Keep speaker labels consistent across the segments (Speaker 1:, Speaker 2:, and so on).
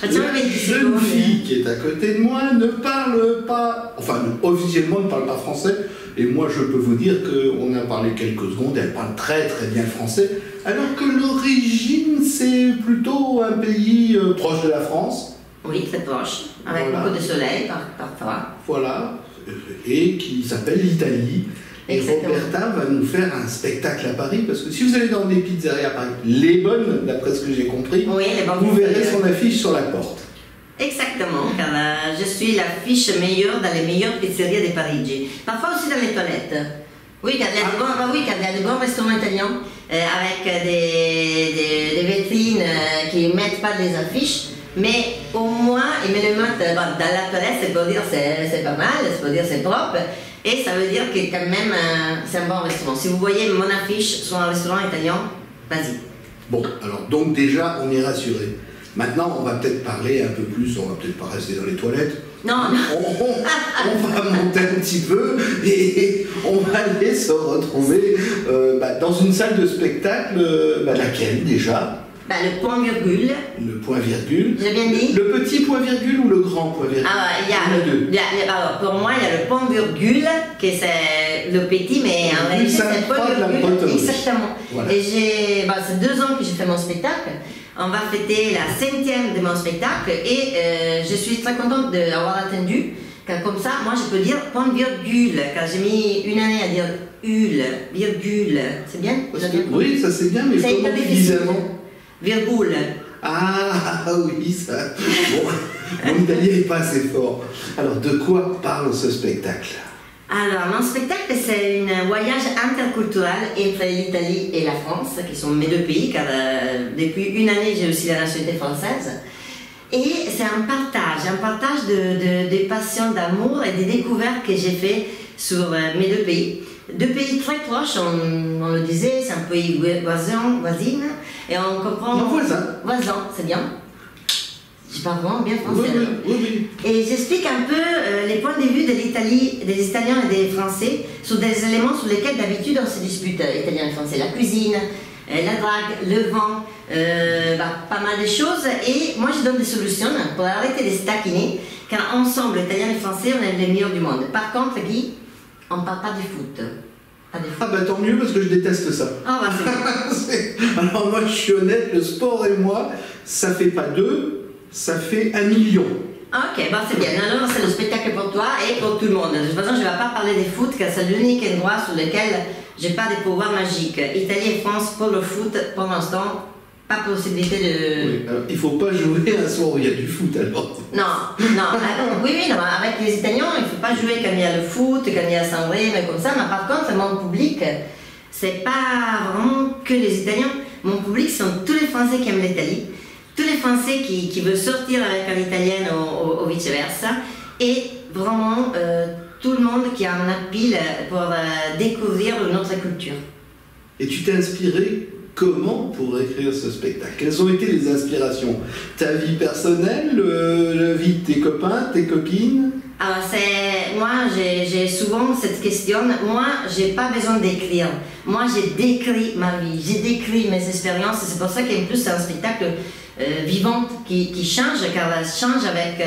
Speaker 1: La jeune fille qui est à côté de moi ne parle pas, enfin officiellement ne parle pas français, et moi je peux vous dire qu'on a parlé quelques secondes, elle parle très très bien le français, alors que l'origine c'est plutôt un pays proche de la France.
Speaker 2: Oui, très proche, avec beaucoup de soleil parfois.
Speaker 1: Voilà, et qui s'appelle l'Italie. Et
Speaker 2: Exactement.
Speaker 1: Roberta va nous faire un spectacle à Paris, parce que si vous allez dans des pizzerias à Paris, les bonnes, d'après ce que j'ai compris,
Speaker 2: Oui, les bonnes
Speaker 1: vous verrez
Speaker 2: pizzerias.
Speaker 1: son affiche sur la porte.
Speaker 2: Exactement, car je suis l'affiche meilleure dans les meilleures pizzerias de Paris. Parfois aussi dans les toilettes. Oui, car il y a de bons restaurants italiens avec des vitrines qui ne mettent pas des affiches, mais au moins ils me le mettent dans la toilette, c'est pour dire c'est pas mal, c'est pour dire c'est propre, et ça veut dire que quand même c'est un bon restaurant. Si vous voyez mon affiche sur un restaurant italien, vas-y.
Speaker 1: Bon, alors donc déjà on est rassuré. Maintenant on va peut-être parler un peu plus, on va peut-être pas rester dans les toilettes.
Speaker 2: Non.
Speaker 1: On va monter un petit peu et on va aller se retrouver dans une salle de spectacle, laquelle déjà?
Speaker 2: Le point virgule.
Speaker 1: Le point virgule.
Speaker 2: J'ai bien dit.
Speaker 1: Le petit point virgule ou le grand point virgule?
Speaker 2: Alors, pour moi, il y a le point virgule, que c'est le petit, mais en réalité, c'est le point virgule. Exactement. Voilà. Et c'est 2 ans que j'ai fait mon spectacle. On va fêter la 5e de mon spectacle et je suis très contente d'avoir attendu. Car comme ça, moi, je peux dire point virgule, car j'ai mis une année à dire virgule. C'est bien?
Speaker 1: Oui, ça c'est bien, mais comment tu disais avant?
Speaker 2: Virgule.
Speaker 1: Ah oui, ça. Bon, mon italien n'est pas assez fort. Alors, de quoi parle ce spectacle?
Speaker 2: Alors, mon spectacle, c'est un voyage interculturel entre l'Italie et la France, qui sont mes 2 pays, car depuis une année, j'ai aussi la nationalité française. Et c'est un partage de passion, d'amour et des découvertes que j'ai fait sur mes 2 pays. 2 pays très proches, on le disait, c'est un pays voisine, et on comprend...
Speaker 1: Non, voisin,
Speaker 2: c'est bien. Je parle vraiment bien français.
Speaker 1: Oui.
Speaker 2: Et j'explique un peu les points de vue de l'Italie, des Italiens et des Français sur des éléments sur lesquels d'habitude on se dispute, Italiens et Français. La cuisine, la drague, le vent, pas mal de choses. Et moi je donne des solutions pour arrêter de se taquiner, car ensemble, Italiens et Français, on est les meilleurs du monde. Par contre, Guy, on ne parle pas du foot.
Speaker 1: Ah bah tant mieux parce que je déteste ça.
Speaker 2: C'est
Speaker 1: Alors moi je suis honnête, le sport et moi, ça fait pas 2, ça fait 1 million.
Speaker 2: Ok, c'est bien. Alors c'est le spectacle pour toi et pour tout le monde. De toute façon, je ne vais pas parler des foot car c'est l'unique endroit sur lequel j'ai pas de pouvoir magique. Italie et France pour le foot, pour l'instant, pas possibilité de...
Speaker 1: Oui, alors, il ne faut pas jouer un soir où il y a du foot alors.
Speaker 2: Non. Oui, non, avec les Italiens, il ne faut pas jouer quand il y a le foot, quand il y a San Remo mais comme ça. Mais par contre, mon public, c'est pas vraiment que les Italiens. Mon public sont tous les Français qui aiment l'Italie. Tous les Français qui veulent sortir avec un Italien ou vice-versa, et vraiment tout le monde qui a un appel pour découvrir notre culture.
Speaker 1: Et tu t'es inspiré comment pour écrire ce spectacle? Quelles ont été les inspirations? Ta vie personnelle, la vie de tes copains, tes copines?
Speaker 2: Alors moi j'ai souvent cette question, moi j'ai pas besoin d'écrire, moi j'ai décrit ma vie, j'ai décrit mes expériences, c'est pour ça qu'en plus c'est un spectacle vivante qui change, car elle change avec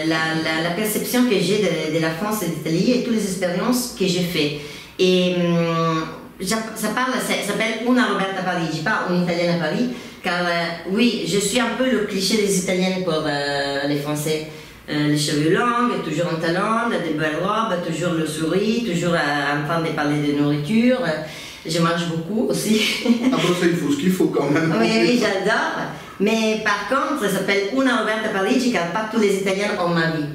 Speaker 2: la perception que j'ai de la France et d'Italie et toutes les expériences que j'ai faites. Et ça s'appelle Una Roberta Parigi, pas une Italienne à Paris, car oui, je suis un peu le cliché des Italiennes pour les Français. Les cheveux longs, toujours en talons, des belles robes, toujours le sourire, toujours en train de parler de nourriture. Je mange beaucoup aussi.
Speaker 1: Ah bon, ça il faut ce qu'il faut quand même.
Speaker 2: Oui, j'adore. Mais par contre, ça s'appelle Una Roberta Parigi car pas tous les Italiens ont ma vie.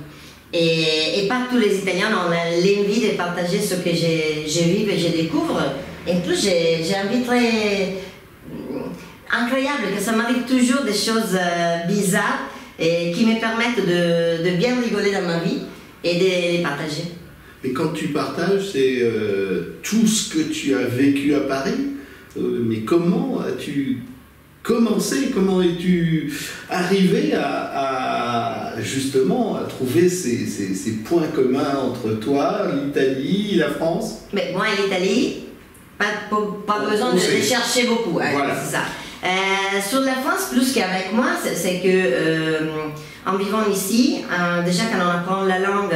Speaker 2: Et pas tous les Italiens ont l'envie de partager ce que je vis et je découvre. Et en plus, j'ai envie très incroyable, que ça m'arrive toujours des choses bizarres et qui me permettent de bien rigoler dans ma vie et de les partager.
Speaker 1: Mais quand tu partages, c'est tout ce que tu as vécu à Paris. Mais comment as-tu commencé? Comment es-tu arrivé à justement à trouver ces points communs entre toi, l'Italie, la France?
Speaker 2: Mais moi et l'Italie, pas besoin de les chercher beaucoup, hein,
Speaker 1: voilà.
Speaker 2: c'est ça. Sur la France, plus qu'avec moi, c'est que en vivant ici, déjà quand on apprend la langue,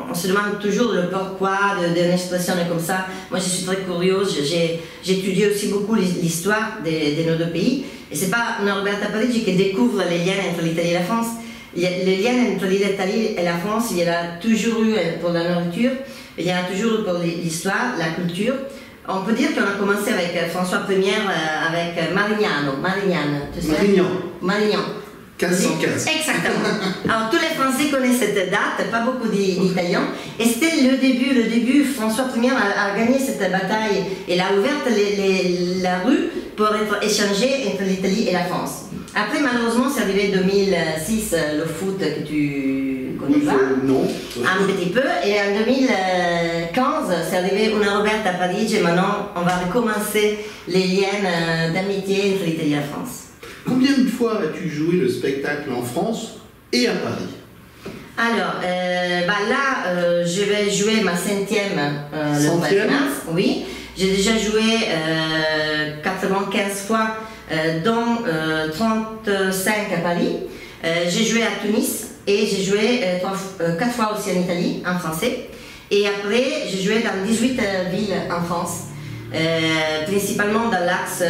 Speaker 2: on se demande toujours le pourquoi d'une expression comme ça. Moi, je suis très curieuse, j'ai étudié aussi beaucoup l'histoire de nos deux pays. Et c'est pas Norberta Parigi qui découvre les liens entre l'Italie et la France. Les liens entre l'Italie et la France, il y en a toujours eu pour la nourriture, il y en a toujours eu pour l'histoire, la culture. On peut dire qu'on a commencé avec François Ier, avec Marignano, tu sais? Marignan.
Speaker 1: 1515.
Speaker 2: Exactement. Alors tous les Français connaissent cette date, pas beaucoup d'Italiens. Et c'était le début. François Ier a gagné cette bataille. Il a ouvert la rue pour être échangé entre l'Italie et la France. Après, malheureusement, c'est arrivé en 2006, le foot que tu connais pas.
Speaker 1: Non.
Speaker 2: Un petit peu. Et en 2015, c'est arrivé une Roberta Parigi. Et maintenant, on va recommencer les liens d'amitié entre l'Italie et la France.
Speaker 1: Combien de fois as-tu joué le spectacle en France et à Paris?
Speaker 2: Alors, là, je vais jouer ma 5e le 3 mars. Oui, j'ai déjà joué 95 fois, dont 35 à Paris. J'ai joué à Tunis et j'ai joué 4 fois aussi en Italie, en français. Et après, j'ai joué dans 18 villes en France. Principalement dans l'axe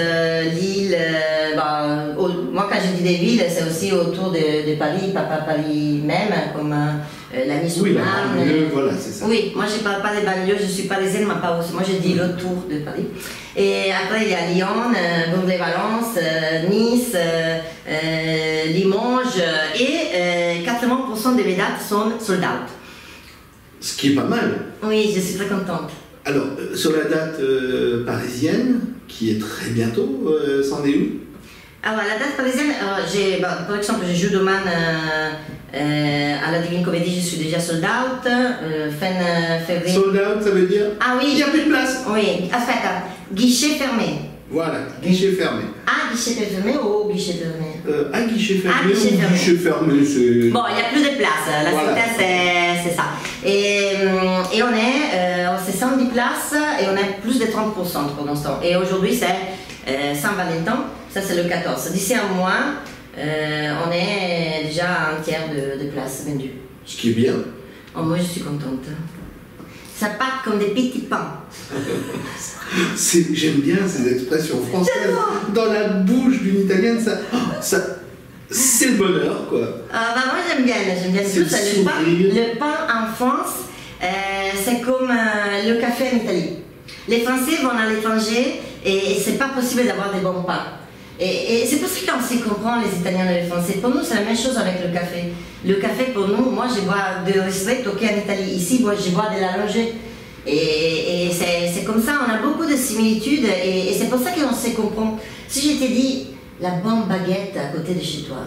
Speaker 2: Lille, moi quand je dis des villes, c'est aussi autour de Paris, pas Paris même, comme la Nice.
Speaker 1: Oui, la banlieue, voilà, c'est ça.
Speaker 2: Oui, moi je ne parle pas des banlieues, je suis parisienne, mais pas aussi. Moi je dis l'autour de Paris. Et après il y a Lyon, Bourg-les-Valence, Nice, Limoges, et 80% de mes dates sont sold out.
Speaker 1: Ce qui est pas mal.
Speaker 2: Oui, je suis très contente.
Speaker 1: Alors, sur la date parisienne, qui est très bientôt, c'en est où?
Speaker 2: Alors, la date parisienne, par exemple, je joue demain à la Divine Comédie, je suis déjà sold out, fin février.
Speaker 1: Sold out, ça veut dire?
Speaker 2: Ah oui.
Speaker 1: Il n'y a plus de place.
Speaker 2: Oui, guichet fermé.
Speaker 1: Voilà, guichet fermé.
Speaker 2: Ah, guichet fermé ou guichet fermé?
Speaker 1: Guichet fermé
Speaker 2: guichet fermé.
Speaker 1: Guichet fermé, c'est...
Speaker 2: Bon, il n'y a plus de place, la synthèse c'est ça. Et on est, c'est 110 places et on est plus de 30% pour l'instant. Et aujourd'hui c'est Saint-Valentin, ça c'est le 14. D'ici un mois, on est déjà un tiers de places vendues.
Speaker 1: Ce qui est bien.
Speaker 2: Oh, moi je suis contente. Ça part comme des petits pains.
Speaker 1: J'aime bien ces expressions françaises. Dans la bouche d'une italienne, ça c'est le bonheur, quoi.
Speaker 2: Moi j'aime bien. Le pain en France, c'est comme le café en Italie. Les Français vont à l'étranger et c'est pas possible d'avoir des bons pains. Et c'est pour ça qu'on se comprend, les Italiens et les Français. Pour nous, c'est la même chose avec le café. Le café, pour nous, moi, je bois de ristretto en Italie. Ici, moi, je bois de l'allongé. Et c'est comme ça, on a beaucoup de similitudes. Et c'est pour ça qu'on se comprend. Si je t'ai dit la bonne baguette à côté de chez toi.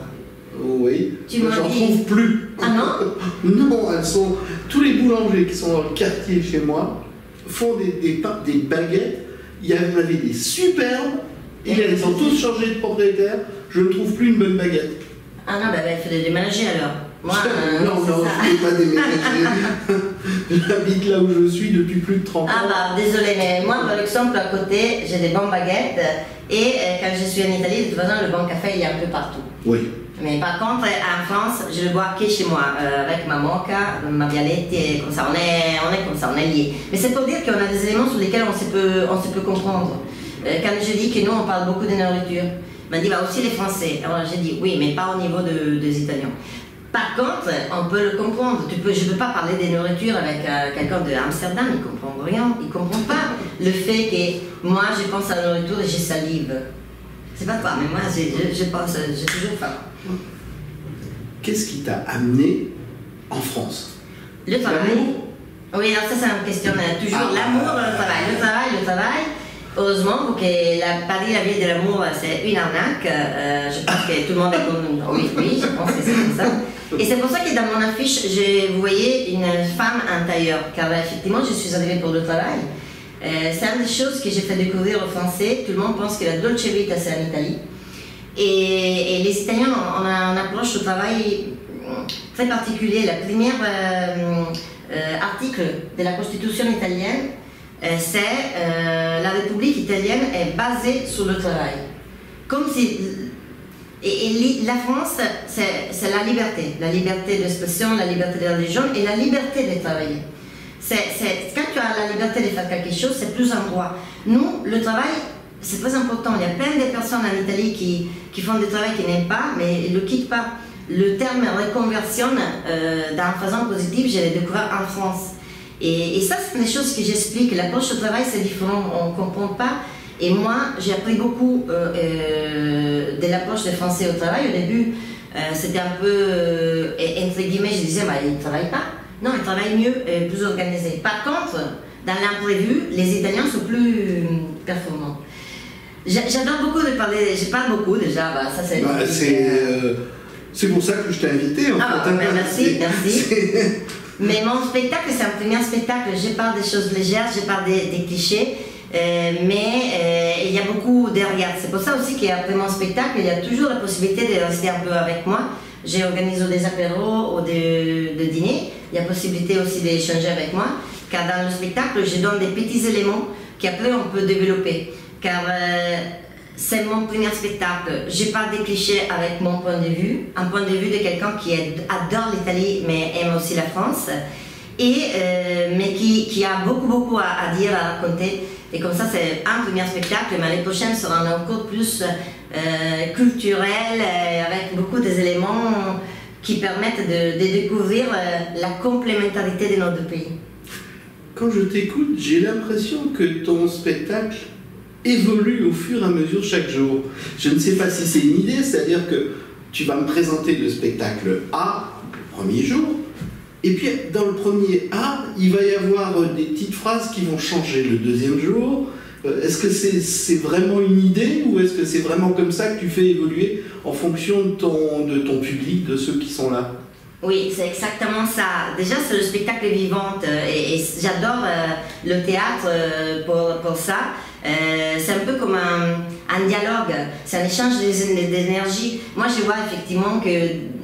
Speaker 1: Oui, j'en
Speaker 2: dit...
Speaker 1: trouve plus.
Speaker 2: Ah non?
Speaker 1: Non, elles sont... Tous les boulangers qui sont dans le quartier chez moi font des baguettes. Il y en avait des superbes. Et ils ont tous changé de propriétaire, je ne trouve plus une bonne baguette.
Speaker 2: Ah non, il faut déménager alors. Moi,
Speaker 1: non, je ne peux pas déménager. J'habite là où je suis depuis plus de 30 ans.
Speaker 2: Désolé, mais moi par exemple à côté, j'ai des bonnes baguettes et quand je suis en Italie, de toute façon, le bon café il y a un peu partout.
Speaker 1: Oui.
Speaker 2: Mais par contre, en France, je le bois que chez moi, avec ma mocha, ma violette, comme ça, on est comme ça, on est liés. Mais c'est pour dire qu'on a des éléments sur lesquels on se peut comprendre. Quand je dis que nous on parle beaucoup de nourriture, on m'a dit aussi les Français. Alors j'ai dit oui, mais pas au niveau des Italiens. Par contre, on peut le comprendre. Je ne peux pas parler des nourritures avec quelqu'un de Amsterdam, il ne comprend rien. Il ne comprend pas le fait que moi je pense à la nourriture et je salive. C'est pas toi, mais moi je pense, j'ai toujours faim.
Speaker 1: Qu'est-ce qui t'a amené en France?
Speaker 2: Le travail. Oui, alors ça c'est une question toujours. L'amour, le travail. Heureusement, pour que Paris, la ville de l'amour, c'est une arnaque. Je pense que tout le monde est comme... Oui, je pense que c'est comme ça. Et c'est pour ça que dans mon affiche, vous voyez une femme en tailleur. Car effectivement, je suis arrivée pour le travail. C'est une des choses que j'ai fait découvrir aux Français. Tout le monde pense que la Dolce Vita, c'est en Italie. Et les Italiens, on a une approche au travail très particulière. La première article de la Constitution italienne, c'est la République italienne est basée sur le travail. comme si... la France, c'est la liberté d'expression, la liberté de religion et la liberté de travailler. Quand tu as la liberté de faire quelque chose, c'est plus un droit. Nous, le travail, c'est très important. Il y a plein de personnes en Italie qui font du travail qu'ils n'aiment pas, mais ils ne le quittent pas. Le terme reconversion, dans façon positive, je l'ai découvert en France. Et ça, c'est des choses que j'explique. L'approche au travail, c'est différent, on ne comprend pas. Et moi, j'ai appris beaucoup de l'approche des Français au travail. Au début, c'était un peu, entre guillemets, je disais, bah, ils ne travaillent pas. Non, ils travaillent mieux et plus organisés. Par contre, dans l'imprévu, les Italiens sont plus performants. J'adore beaucoup de parler, je parle beaucoup déjà, bah, ça c'est...
Speaker 1: Bah, c'est pour ça que je t'ai invité en fait.
Speaker 2: Merci. Mais mon spectacle, c'est un premier spectacle. Je parle des choses légères, je parle des clichés, mais il y a beaucoup derrière. C'est pour ça aussi qu'après mon spectacle, il y a toujours la possibilité de rester un peu avec moi. J'organise des apéros ou de dîners. Il y a possibilité aussi d'échanger avec moi, car dans le spectacle, je donne des petits éléments qu'après on peut développer. Car c'est mon premier spectacle. Je parle des clichés avec mon point de vue, un point de vue de quelqu'un qui adore l'Italie mais aime aussi la France, mais qui a beaucoup à dire, à raconter. Et comme ça, c'est un premier spectacle, mais l'année prochaine sera encore plus culturel, avec beaucoup d'éléments qui permettent de découvrir la complémentarité de nos deux pays.
Speaker 1: Quand je t'écoute, j'ai l'impression que ton spectacle évolue au fur et à mesure chaque jour. Je ne sais pas si c'est une idée, c'est-à-dire que tu vas me présenter le spectacle A, le premier jour, et puis dans le premier A, il va y avoir des petites phrases qui vont changer le deuxième jour. Est-ce que c'est vraiment une idée ou est-ce que c'est vraiment comme ça que tu fais évoluer en fonction de ton public, de ceux qui sont là?
Speaker 2: Oui, c'est exactement ça. Déjà, c'est le spectacle vivant et j'adore le théâtre pour ça. C'est un peu comme un dialogue, c'est un échange d'énergie. Moi, je vois effectivement que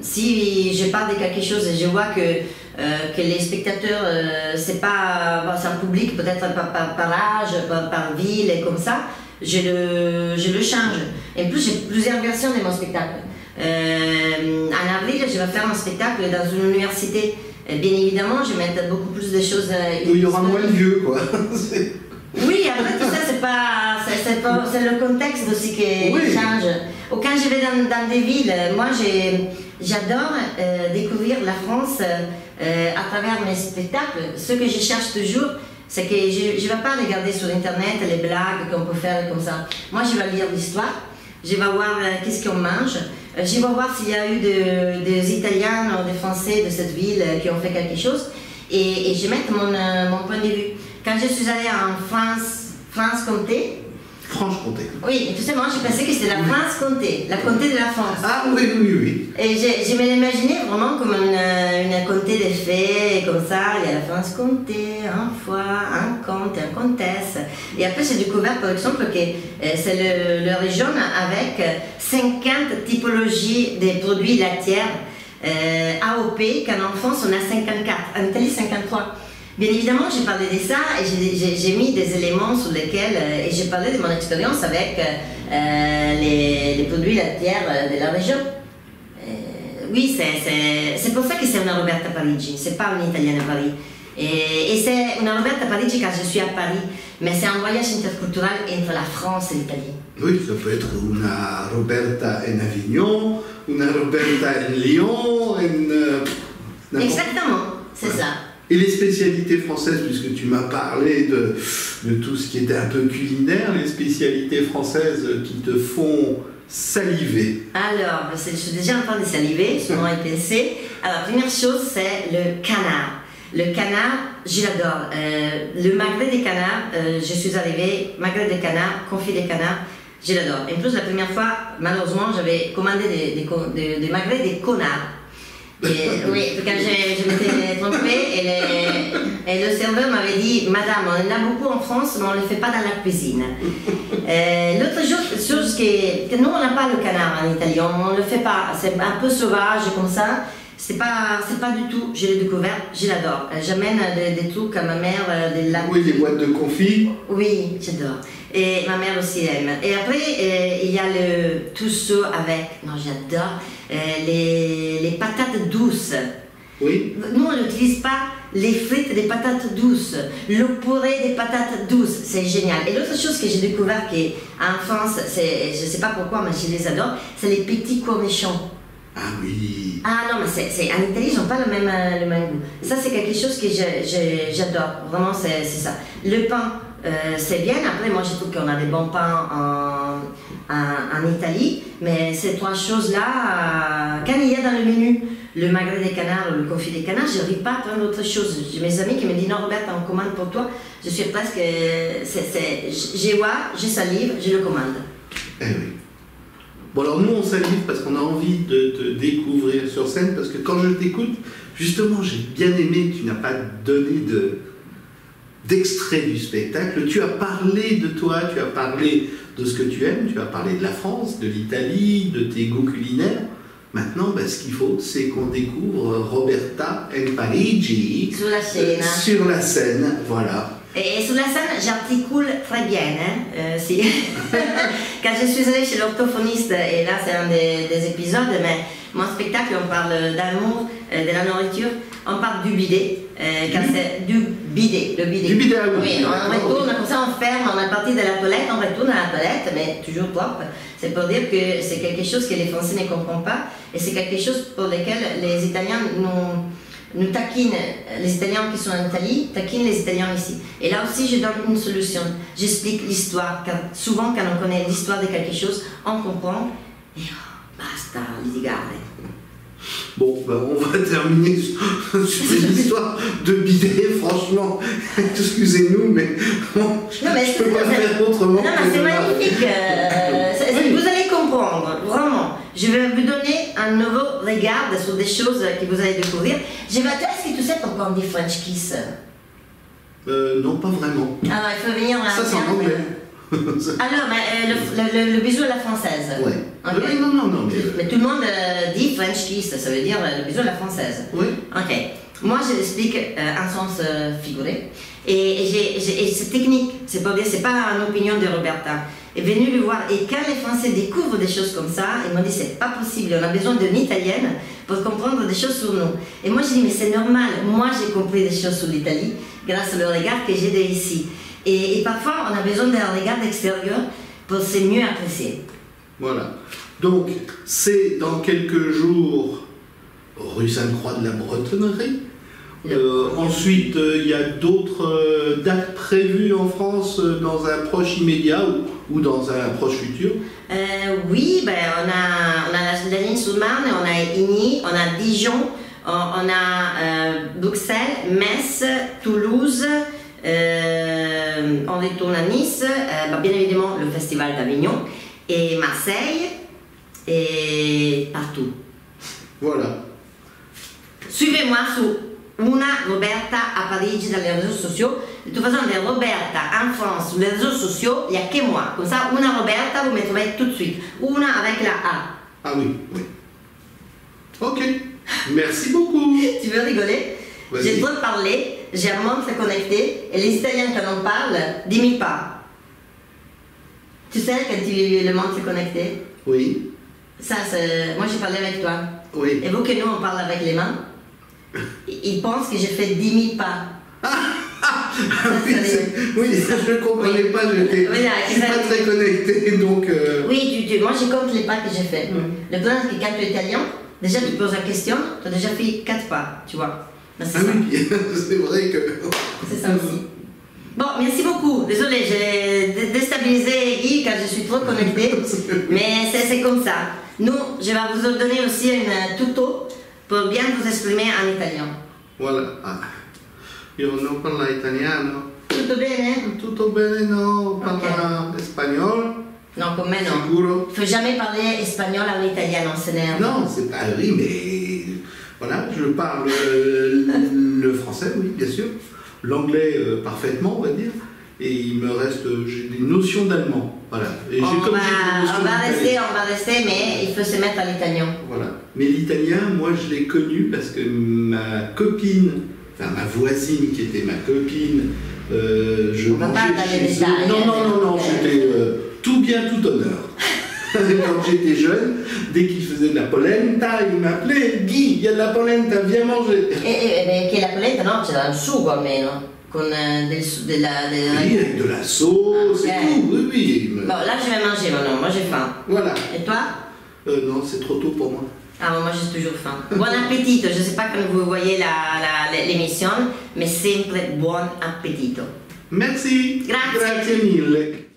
Speaker 2: si je parle de quelque chose et je vois que les spectateurs, c'est un public peut-être par âge, par ville et comme ça, je le change. Et en plus, j'ai plusieurs versions de mon spectacle. En avril, je vais faire un spectacle dans une université. Bien évidemment, je vais mettre beaucoup plus de choses.
Speaker 1: Il y aura moins de vieux, quoi.
Speaker 2: Oui, après tout ça, c'est le contexte aussi qui change. Ou quand je vais dans des villes, moi j'adore découvrir la France à travers mes spectacles. Ce que je cherche toujours, c'est que je ne vais pas regarder sur internet les blagues qu'on peut faire comme ça. Moi, je vais lire l'histoire, je vais voir qu'est-ce qu'on mange, je vais voir s'il y a eu des Italiens ou des Français de cette ville qui ont fait quelque chose, et je vais mettre mon point de vue. Quand je suis allée en Franche-Comté.
Speaker 1: Franche-Comté.
Speaker 2: Oui, tu sais, moi je pensais que c'était la Franche-Comté, la comté de la France.
Speaker 1: Ah oui.
Speaker 2: Et je me l'imaginais vraiment comme une comté de fées, comme ça, il y a la Franche-Comté, un foie, un comte, une comtesse. Et après j'ai découvert par exemple que c'est le région avec 50 typologies de produits laitiers. AOP, qu'en France on a 54, en Italie 53. Bien évidemment, j'ai parlé de ça et j'ai mis des éléments sur lesquels et j'ai parlé de mon expérience avec les produits laitiers de la région. Oui, c'est pour ça que c'est une Roberta Parigi, c'est pas une Italienne à Paris. Et c'est une Roberta Parigi car je suis à Paris, mais c'est un voyage interculturel entre la France et l'Italie.
Speaker 1: Oui, ça peut être une Roberta en Avignon, une Roberta en Lyon,
Speaker 2: Exactement, c'est ça.
Speaker 1: Et les spécialités françaises, puisque tu m'as parlé de tout ce qui était un peu culinaire, les spécialités françaises qui te font saliver.
Speaker 2: Alors, je suis déjà en train de saliver, sur mon IPC. Alors, la première chose, c'est le canard. Le canard, je l'adore. Le magret des canards, je suis arrivée, magret des canards, confit des canards, je l'adore. En plus, la première fois, malheureusement, j'avais commandé des magrets des connards. Oui, quand je m'étais trompée et le serveur m'avait dit « Madame, on en a beaucoup en France, mais on ne le fait pas dans la cuisine. » L'autre chose que nous, on n'a pas le canard en Italie, on ne le fait pas, c'est un peu sauvage comme ça. C'est pas du tout, je l'ai découvert, je l'adore. J'amène des trucs à ma mère, des lames.
Speaker 1: Oui, des boîtes de confit.
Speaker 2: Oui, j'adore. Et ma mère aussi aime. Et après, il y a le tusso avec, non j'adore, les patates douces.
Speaker 1: Oui.
Speaker 2: Nous, on n'utilise pas les frites des patates douces, le purée des patates douces, c'est génial. Et l'autre chose que j'ai découvert qu'en France, je ne sais pas pourquoi, mais je les adore, c'est les petits cornichons.
Speaker 1: Ah oui.
Speaker 2: Ah non, mais en Italie, ils n'ont pas le même goût. Ça, c'est quelque chose que j'adore. Vraiment, c'est ça. Le pain, c'est bien. Après, moi, je trouve qu'on a des bons pains en Italie. Mais ces trois choses-là, quand il y a dans le menu le magret des canards ou le confit des canards, je n'arrive pas à prendre autre chose. J'ai mes amis qui me disent non, Robert, on commande pour toi. Je suis presque. Je vois, je salive, je le commande.
Speaker 1: Eh oui. Bon alors nous on salive parce qu'on a envie de te découvrir sur scène, parce que quand je t'écoute, justement j'ai bien aimé que tu n'as pas donné d'extrait du spectacle. Tu as parlé de toi, tu as parlé de ce que tu aimes, tu as parlé de la France, de l'Italie, de tes goûts culinaires. Maintenant, ce qu'il faut, c'est qu'on découvre Roberta El Parigi
Speaker 2: sur
Speaker 1: la scène, voilà.
Speaker 2: Et sur la scène, j'articule très bien. Si. Quand je suis allée chez l'orthophoniste, et là c'est un des épisodes, mais mon spectacle, on parle d'amour, de la nourriture, on parle du bidet. Quand c'est du bidet, le bidet.
Speaker 1: Du bidet,
Speaker 2: oui. On retourne, comme ça on ferme, on est parti de la toilette, on retourne à la toilette, mais toujours propre. C'est pour dire que c'est quelque chose que les Français ne comprennent pas, et c'est quelque chose pour lequel les Italiens nous taquinent, les Italiens qui sont en Italie, taquinent les Italiens ici. Et là aussi, je donne une solution. J'explique l'histoire, car souvent, quand on connaît l'histoire de quelque chose, on comprend, et basta litigare.
Speaker 1: Bon, on va terminer sur l'histoire de bidet, franchement. Excusez-nous, mais bon, je ne peux pas faire autrement.
Speaker 2: Non, mais c'est magnifique. Vous allez comprendre, vraiment. Je vais vous donner un nouveau regard sur des choses que vous allez découvrir. Est-ce que tu sais pourquoi on dit French kiss?
Speaker 1: Non, pas vraiment.
Speaker 2: Alors, il faut venir à
Speaker 1: ça, c'est en anglais.
Speaker 2: Alors, mais le bisou à la française.
Speaker 1: Ouais.
Speaker 2: Okay.
Speaker 1: Oui, non.
Speaker 2: Mais tout le monde dit French kiss, ça veut dire le bisou à la française.
Speaker 1: Oui.
Speaker 2: Ok. Moi, je l'explique en sens figuré. Et cette technique, c'est pas une opinion de Roberta, est venue le voir. Et quand les Français découvrent des choses comme ça, ils m'ont dit c'est pas possible, on a besoin d'une Italienne pour comprendre des choses sur nous. Et moi, j'ai dit mais c'est normal, moi j'ai compris des choses sur l'Italie grâce au regard que j'ai d'ici. Et parfois, on a besoin d'un regard extérieur pour se mieux apprécier.
Speaker 1: Voilà. Donc, c'est dans quelques jours, rue Sainte-Croix de la Bretonnerie. Ensuite, il y a d'autres dates prévues en France dans un proche immédiat ou dans un proche futur.
Speaker 2: Oui, on a la ligne sur Marne, on a Igny, on a Dijon, on a Bruxelles, Metz, Toulouse. On retourne à Nice, bien évidemment le festival d'Avignon et Marseille et partout.
Speaker 1: Voilà.
Speaker 2: Suivez-moi sur Una Roberta à Parigi dans les réseaux sociaux. De toute façon, des Roberta en France sur les réseaux sociaux, il n'y a que moi. Comme ça, Una Roberta, vous me trouvez tout de suite. Una avec la A.
Speaker 1: Ah oui. Ok. Merci beaucoup.
Speaker 2: Tu veux rigoler? J'ai trop parlé, j'ai un montre connecté et les Italiens quand on parle, d'imitent pas. Tu sais quand le montre connecté?
Speaker 1: Oui.
Speaker 2: Ça, moi j'ai parlé avec toi.
Speaker 1: Oui.
Speaker 2: Et vous que nous on parle avec les mains, ils pensent que j'ai fait 10 000 pas.
Speaker 1: Oui, ça, je ne comprenais pas, je suis pas très connecté, donc...
Speaker 2: Oui, moi je compte les pas que j'ai fait. Le problème c'est que quand tu es italien, déjà tu poses la question, tu as déjà fait 4 pas, tu vois.
Speaker 1: Oui, c'est vrai que...
Speaker 2: C'est ça aussi. Bon, merci beaucoup. Désolée, j'ai déstabilisé Guy quand je suis trop connectée, mais c'est comme ça. Nous, je vais vous donner aussi un tuto pour bien vous exprimer en italien.
Speaker 1: Voilà. Io non parlo italiano.
Speaker 2: Tutto bene?
Speaker 1: Tutto bene, no. Parla espagnol.
Speaker 2: Non, comme moi non.
Speaker 1: Sicuro.
Speaker 2: Il ne faut jamais parler espagnol en italien, on s'énerve.
Speaker 1: Non, c'est pas... Oui, mais... Voilà, je parle le français, oui, bien sûr. L'anglais parfaitement, on va dire. Et il me reste... J'ai des notions d'allemand. Voilà. Et
Speaker 2: on va rester, mais il faut se mettre à l'italien.
Speaker 1: Voilà. Mais l'italien, moi, je l'ai connu parce que ma copine, enfin ma voisine qui était ma copine, Je
Speaker 2: On va pas
Speaker 1: mangeais
Speaker 2: dans les
Speaker 1: chez eux.
Speaker 2: détails,
Speaker 1: Non,
Speaker 2: hein.
Speaker 1: c'était tout bien, tout honneur. Quand j'étais jeune, dès qu'il faisait de la polenta, il m'appelait Guy, il y a de la polenta, viens manger.
Speaker 2: Perché la polenta no, c'era un sugo almeno, con
Speaker 1: Oui, avec de la sauce et tout, oui.
Speaker 2: Bon, là je vais manger maintenant, moi j'ai faim.
Speaker 1: Voilà.
Speaker 2: Et toi?
Speaker 1: Non, c'est trop tôt pour moi.
Speaker 2: Ah, moi j'ai toujours faim. Buon appetito, je ne sais pas quand vous voyez l'émission, mais sempre buon appetito.
Speaker 1: Merci.
Speaker 2: Grazie.
Speaker 1: Grazie mille.